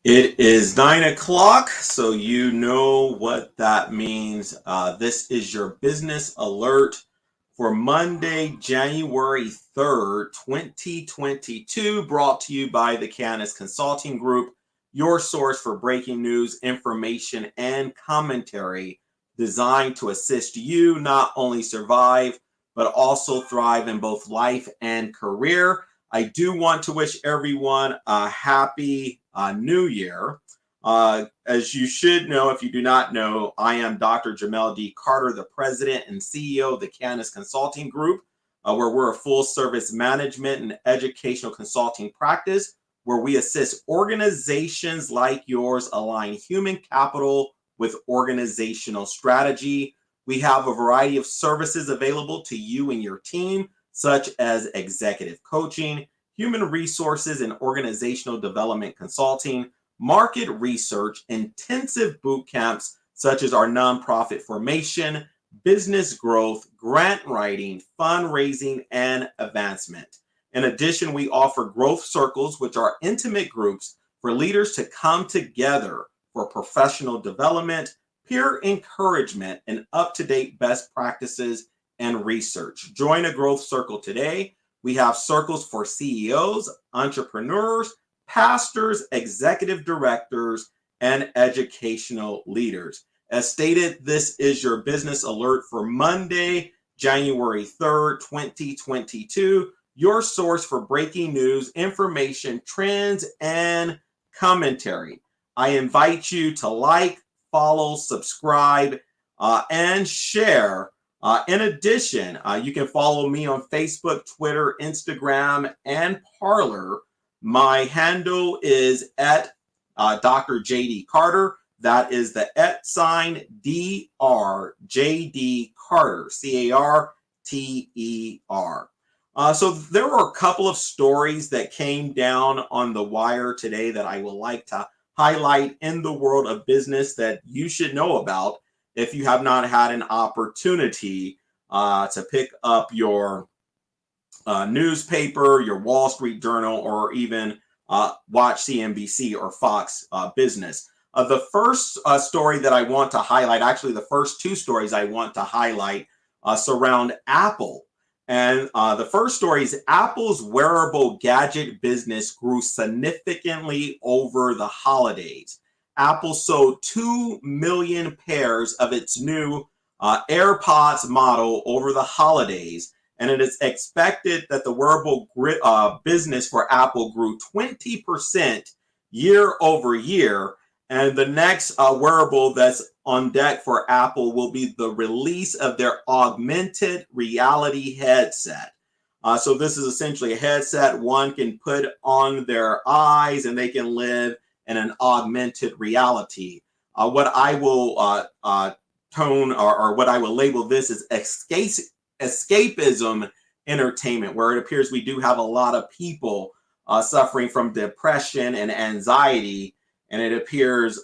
It is 9 o'clock, so you know what that means. This is your business alert for Monday, January 3rd, 2022, brought to you by the Kayannus Consulting Group, your source for breaking news, information, and commentary designed to assist you not only survive, but also thrive in both life and career. I do want to wish everyone a happy new year. As you should know, if you do not know, I am Dr. Jamel D. Carter, the president and CEO of the Kayannus Consulting Group, where we're a full service management and educational consulting practice where we assist organizations like yours align human capital with organizational strategy. We have a variety of services available to you and your team, such as executive coaching, human resources and organizational development consulting, market research, intensive boot camps, such as our nonprofit formation, business growth, grant writing, fundraising, and advancement. In addition, we offer growth circles, which are intimate groups for leaders to come together for professional development, peer encouragement, and up-to-date best practices and research. Join a growth circle today. We have circles for CEOs, entrepreneurs, pastors, executive directors, and educational leaders. As stated, this is your business alert for Monday, January 3rd, 2022, your source for breaking news, information, trends, and commentary. I invite you to like, follow, subscribe, and share. In addition, you can follow me on Facebook, Twitter, Instagram, and Parler. My handle is at Dr. JD Carter. That is the @DRJD Carter, CARTER. So there were a couple of stories that came down on the wire today that I would like to highlight in the world of business that you should know about if you have not had an opportunity to pick up your newspaper, your Wall Street Journal, or even watch CNBC or Fox Business. The first story that I want to highlight, actually the first two stories I want to highlight surround Apple. And the first story is Apple's wearable gadget business grew significantly over the holidays. Apple sold 2 million pairs of its new AirPods model over the holidays, and it is expected that the wearable business for Apple grew 20% year over year. And the next wearable that's on deck for Apple will be the release of their augmented reality headset. So this is essentially a headset one can put on their eyes and they can live in an augmented reality. What I will tone or what I will label this is escapism entertainment, where it appears we do have a lot of people suffering from depression and anxiety. And it appears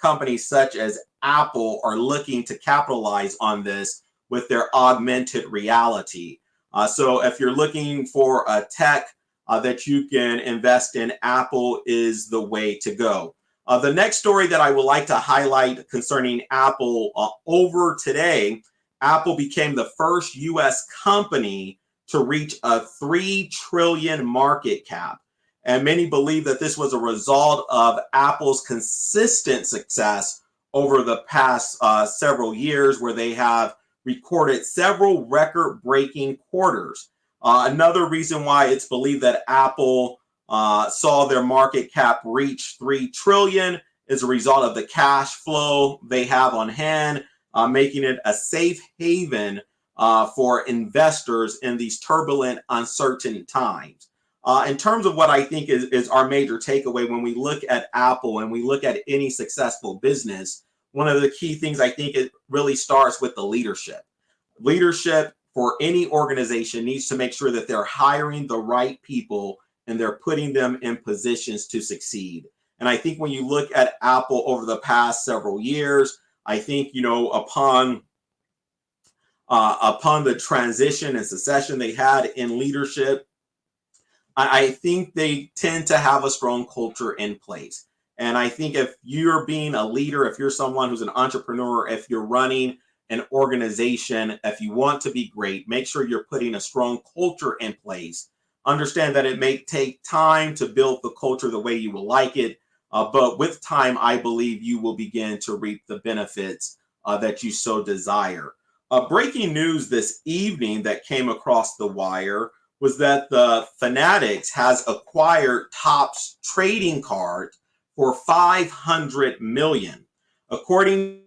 companies such as Apple are looking to capitalize on this with their augmented reality. So if you're looking for a tech that you can invest in, Apple is the way to go. The next story that I would like to highlight concerning Apple, over today, Apple became the first U.S. company to reach a 3 trillion market cap. And many believe that this was a result of Apple's consistent success over the past several years, where they have recorded several record-breaking quarters. Another reason why it's believed that Apple saw their market cap reach 3 trillion is a result of the cash flow they have on hand, making it a safe haven for investors in these turbulent, uncertain times. In terms of what I think is our major takeaway when we look at Apple and we look at any successful business, one of the key things I think it really starts with the leadership. Leadership for any organization needs to make sure that they're hiring the right people and they're putting them in positions to succeed. And I think when you look at Apple over the past several years, I think, upon the transition and succession they had in leadership, I think they tend to have a strong culture in place. And I think if you're being a leader, if you're someone who's an entrepreneur, if you're running an organization, if you want to be great, make sure you're putting a strong culture in place. Understand that it may take time to build the culture the way you will like it, but with time, I believe you will begin to reap the benefits that you so desire. Breaking news this evening that came across the wire was that the Fanatics has acquired Topps trading cards for 500 million. According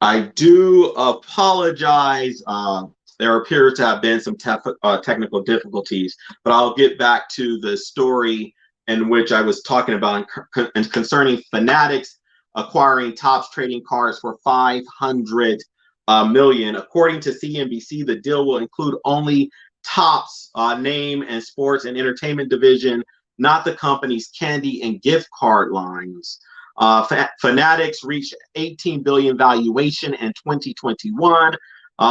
I do apologize. There appears to have been some technical difficulties, but I'll get back to the story in which I was talking about and concerning Fanatics acquiring Topps trading cards for 500 million. According to CNBC, the deal will include only Topps name and sports and entertainment division, not the company's candy and gift card lines. Fanatics reached 18 billion valuation in 2021.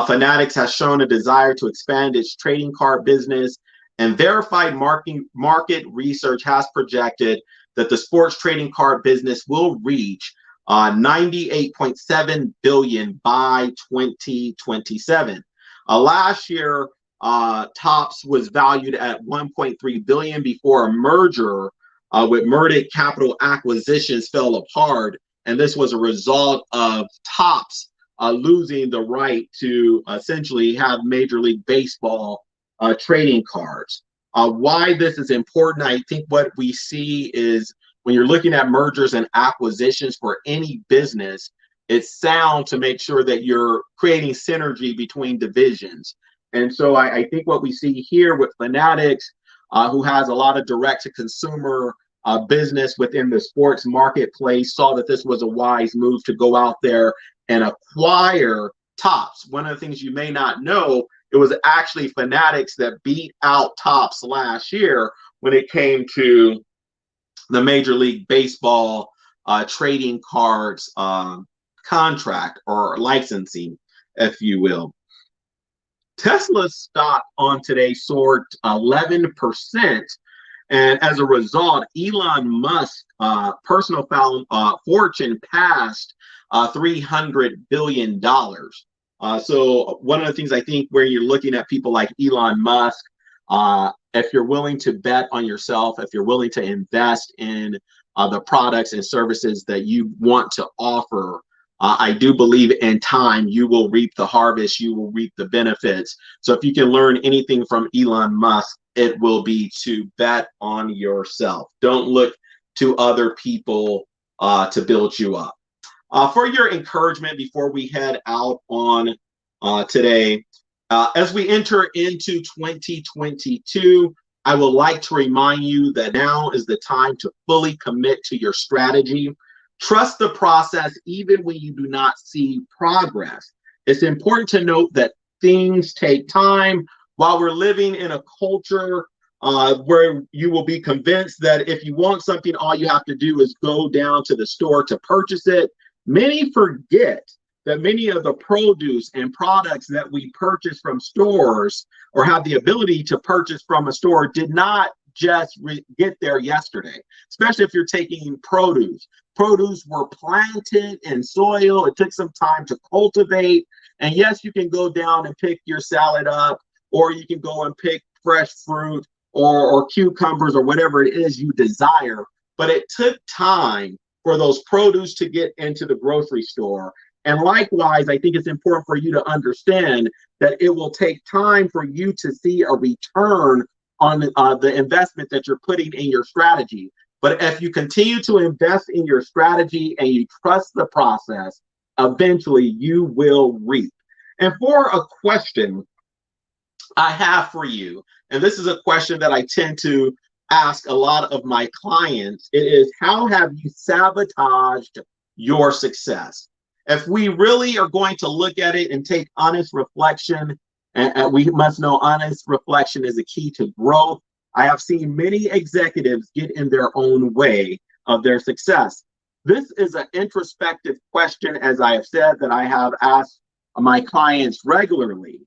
Fanatics has shown a desire to expand its trading card business, and verified market research has projected that the sports trading card business will reach 98.7 billion by 2027. Last year, Topps was valued at 1.3 billion before a merger with Murdoch Capital Acquisitions fell apart, and this was a result of Topps losing the right to essentially have Major League Baseball trading cards. Why this is important, I think what we see is when you're looking at mergers and acquisitions for any business, it's sound to make sure that you're creating synergy between divisions. And so I think what we see here with Fanatics, who has a lot of direct to consumer business within the sports marketplace, saw that this was a wise move to go out there and acquire Topps. One of the things you may not know, it was actually Fanatics that beat out Topps last year when it came to the Major League Baseball trading cards contract or licensing, if you will. Tesla's stock on today soared 11%. And as a result, Elon Musk's personal fortune passed $300 billion. So one of the things I think where you're looking at people like Elon Musk, if you're willing to bet on yourself, if you're willing to invest in the products and services that you want to offer, I do believe in time you will reap the harvest, you will reap the benefits. So if you can learn anything from Elon Musk, it will be to bet on yourself. Don't look to other people to build you up. For your encouragement before we head out on today, as we enter into 2022, I would like to remind you that now is the time to fully commit to your strategy. Trust the process even when you do not see progress. It's important to note that things take time. While we're living in a culture where you will be convinced that if you want something, all you have to do is go down to the store to purchase it, many forget that many of the produce and products that we purchase from stores or have the ability to purchase from a store did not just get there yesterday, especially if you're taking produce. Produce were planted in soil. It took some time to cultivate. And yes, you can go down and pick your salad up, or you can go and pick fresh fruit or cucumbers or whatever it is you desire. But it took time for those produce to get into the grocery store. And likewise, I think it's important for you to understand that it will take time for you to see a return on the investment that you're putting in your strategy. But if you continue to invest in your strategy and you trust the process, eventually you will reap. And for a question I have for you, and this is a question that I tend to ask a lot of my clients, it is, how have you sabotaged your success? If we really are going to look at it and take honest reflection, and we must know honest reflection is a key to growth. I have seen many executives get in their own way of their success. This is an introspective question, as I have said, that I have asked my clients regularly.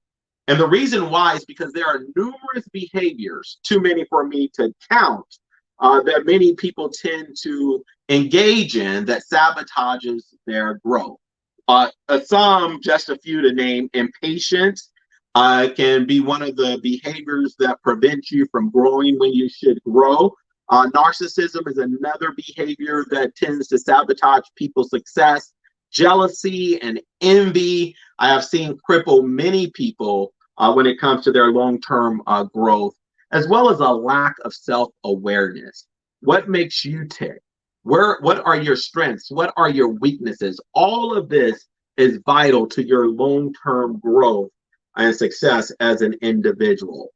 And the reason why is because there are numerous behaviors, too many for me to count, that many people tend to engage in that sabotages their growth. Some, just a few to name: impatience can be one of the behaviors that prevent you from growing when you should grow. Narcissism is another behavior that tends to sabotage people's success. Jealousy and envy, I have seen cripple many people when it comes to their long-term growth, as well as a lack of self-awareness. What makes you tick? What are your strengths? What are your weaknesses? All of this is vital to your long-term growth and success as an individual.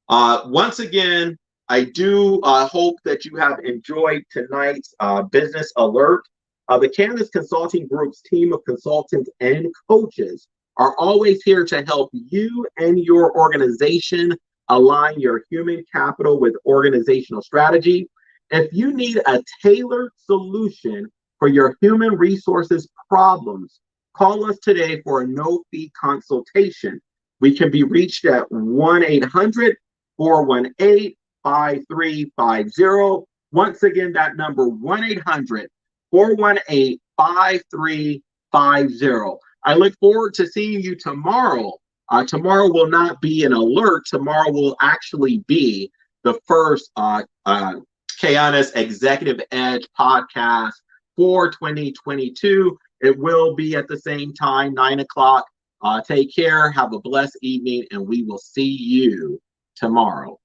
Once again, I do hope that you have enjoyed tonight's business alert. The Kayannus Consulting Group's team of consultants and coaches are always here to help you and your organization align your human capital with organizational strategy. If you need a tailored solution for your human resources problems, call us today for a no-fee consultation. We can be reached at 1-800-418-5350. Once again, that number, 1-800-418-5350. I look forward to seeing you tomorrow. Tomorrow will not be an alert. Tomorrow will actually be the first Kayannus Executive Edge podcast for 2022. It will be at the same time, 9 o'clock. Take care, have a blessed evening, and we will see you tomorrow.